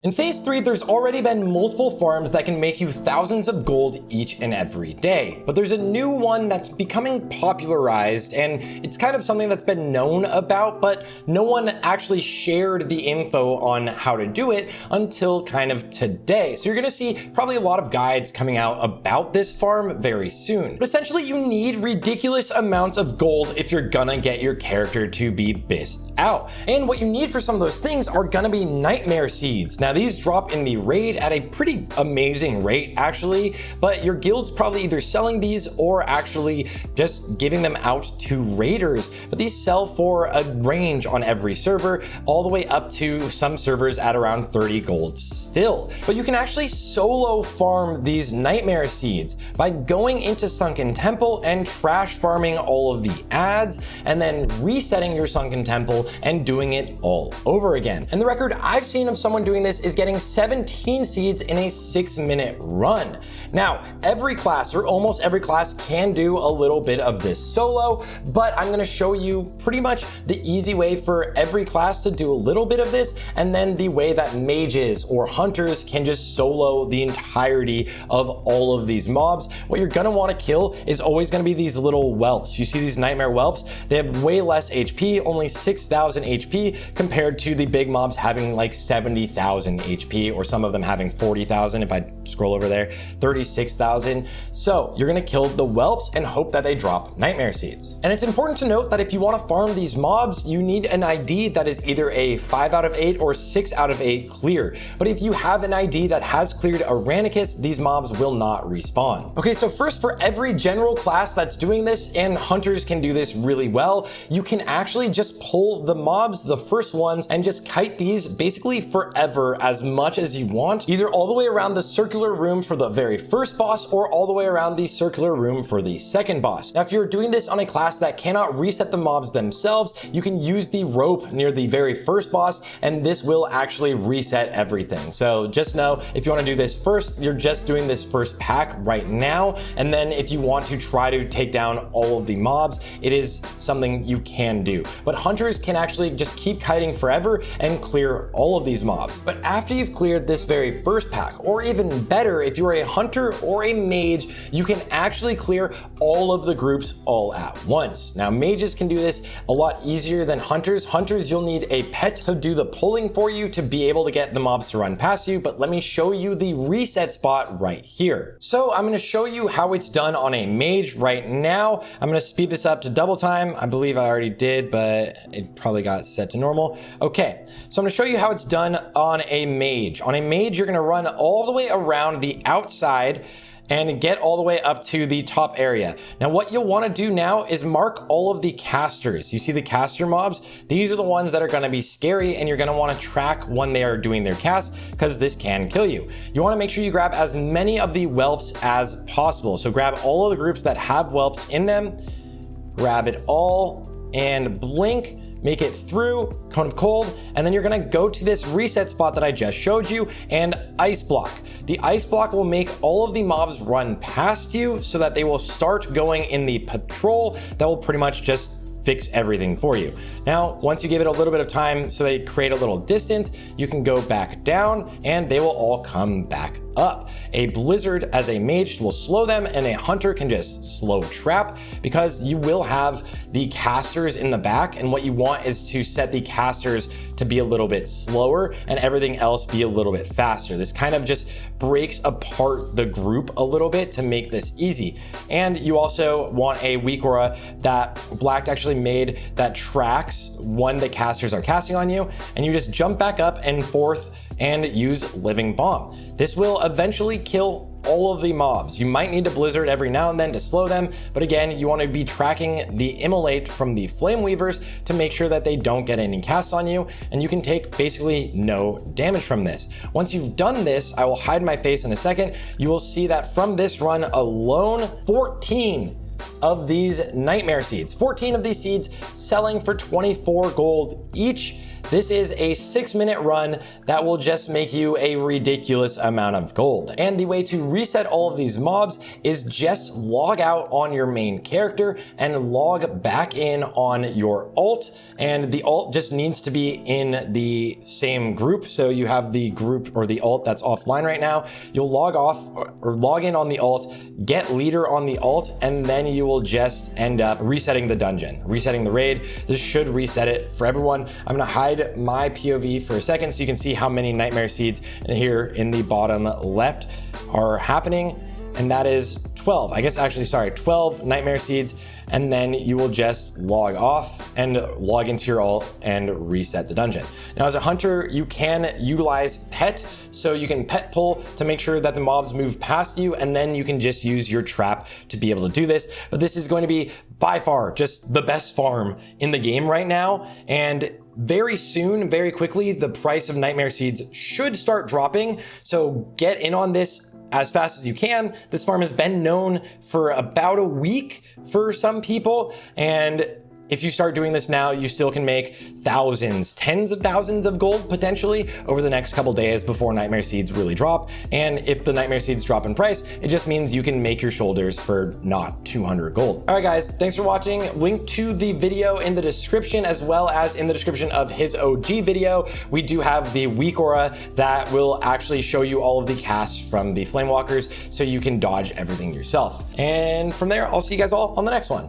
In Phase 3, there's already been multiple farms that can make you thousands of gold each and every day. But there's a new one that's becoming popularized, and it's kind of something that's been known about, but no one actually shared the info on how to do it until kind of today. So you're gonna see probably a lot of guides coming out about this farm very soon. But essentially, you need ridiculous amounts of gold if you're gonna get your character to be BiS'd out. And what you need for some of those things are gonna be nightmare seeds. Now, these drop in the raid at a pretty amazing rate, actually, but your guild's probably either selling these or actually just giving them out to raiders. But these sell for a range on every server, all the way up to some servers at around 30 gold still. But you can actually solo farm these nightmare seeds by going into Sunken Temple and trash farming all of the ads, and then resetting your Sunken Temple and doing it all over again. And the record I've seen of someone doing this is getting 17 seeds in a 6-minute run. Now, every class, or almost every class, can do a little bit of this solo, but I'm gonna show you pretty much the easy way for every class to do a little bit of this, and then the way that mages or hunters can just solo the entirety of all of these mobs. What you're gonna wanna kill is always gonna be these little whelps. You see these nightmare whelps? They have way less HP, only 6,000 HP, compared to the big mobs having like 70,000 HP, or some of them having 40,000. If I scroll over there, 36,000. So you're gonna kill the whelps and hope that they drop nightmare seeds. And it's important to note that if you want to farm these mobs, you need an ID that is either a 5 out of 8 or 6 out of 8 clear. But if you have an ID that has cleared Aranicus, these mobs will not respawn. Okay, so first, for every general class that's doing this, and hunters can do this really well, you can actually just pull the mobs, the first ones, and just kite these basically forever, as much as you want, either all the way around the circular room for the very first boss or all the way around the circular room for the second boss. Now, if you're doing this on a class that cannot reset the mobs themselves, you can use the rope near the very first boss, and this will actually reset everything. So just know, if you want to do this first, you're just doing this first pack right now, and then if you want to try to take down all of the mobs, it is something you can do. But hunters can actually just keep kiting forever and clear all of these mobs. But after you've cleared this very first pack, or even better, if you're a hunter or a mage, you can actually clear all of the groups all at once. Now, mages can do this a lot easier than hunters. Hunters, you'll need a pet to do the pulling for you to be able to get the mobs to run past you, but let me show you the reset spot right here. So I'm going to show you how it's done on a mage right now. I'm going to speed this up to double time. I believe I already did, but it probably got set to normal. Okay, so I'm going to show you how it's done on a mage. On a mage, you're going to run all the way around the outside and get all the way up to the top area. Now, what you'll want to do now is mark all of the casters. You see the caster mobs? These are the ones that are going to be scary, and you're going to want to track when they are doing their cast, because this can kill you. You want to make sure you grab as many of the whelps as possible. So grab all of the groups that have whelps in them, grab it all, and blink. Make it through Cone of Cold, and then you're gonna go to this reset spot that I just showed you and ice block. The ice block will make all of the mobs run past you so that they will start going in the patrol that will pretty much just fix everything for you. Now, once you give it a little bit of time so they create a little distance, you can go back down and they will all come back up. A blizzard as a mage will slow them, and a hunter can just slow trap, because you will have the casters in the back, and what you want is to set the casters to be a little bit slower and everything else be a little bit faster. This kind of just breaks apart the group a little bit to make this easy. And you also want a weak aura that Black actually made that tracks when the casters are casting on you, and you just jump back up and forth and use Living Bomb. This will eventually kill all of the mobs. You might need to blizzard every now and then to slow them, but again, you want to be tracking the immolate from the flame weavers to make sure that they don't get any casts on you, and you can take basically no damage from this. Once you've done this, I will hide my face in a second, you will see that from this run alone, 14 of these nightmare seeds, 14 of these seeds selling for 24 gold each. this is a 6-minute run that will just make you a ridiculous amount of gold. And the way to reset all of these mobs is just log out on your main character and log back in on your alt. And the alt just needs to be in the same group. So you have the group or the alt that's offline right now. You'll log off or log in on the alt, get leader on the alt, and then you will just end up resetting the dungeon, resetting the raid. This should reset it for everyone. I'm gonna hide my POV for a second so you can see how many nightmare seeds here in the bottom left are happening. And that is 12, I guess actually, sorry, 12 nightmare seeds. And then you will just log off and log into your alt and reset the dungeon. Now, as a hunter, you can utilize pet. So you can pet pull to make sure that the mobs move past you, and then you can just use your trap to be able to do this. But this is going to be by far just the best farm in the game right now. And very soon, very quickly, the price of nightmare seeds should start dropping. So get in on this as fast as you can. This farm has been known for about a week for some people, and if you start doing this now, you still can make thousands, tens of thousands of gold potentially over the next couple days before nightmare seeds really drop. And if the nightmare seeds drop in price, it just means you can make your shoulders for not 200 gold. All right, guys, thanks for watching. Link to the video in the description, as well as in the description of his OG video. We do have the weak aura that will actually show you all of the casts from the flame walkers so you can dodge everything yourself. And from there, I'll see you guys all on the next one.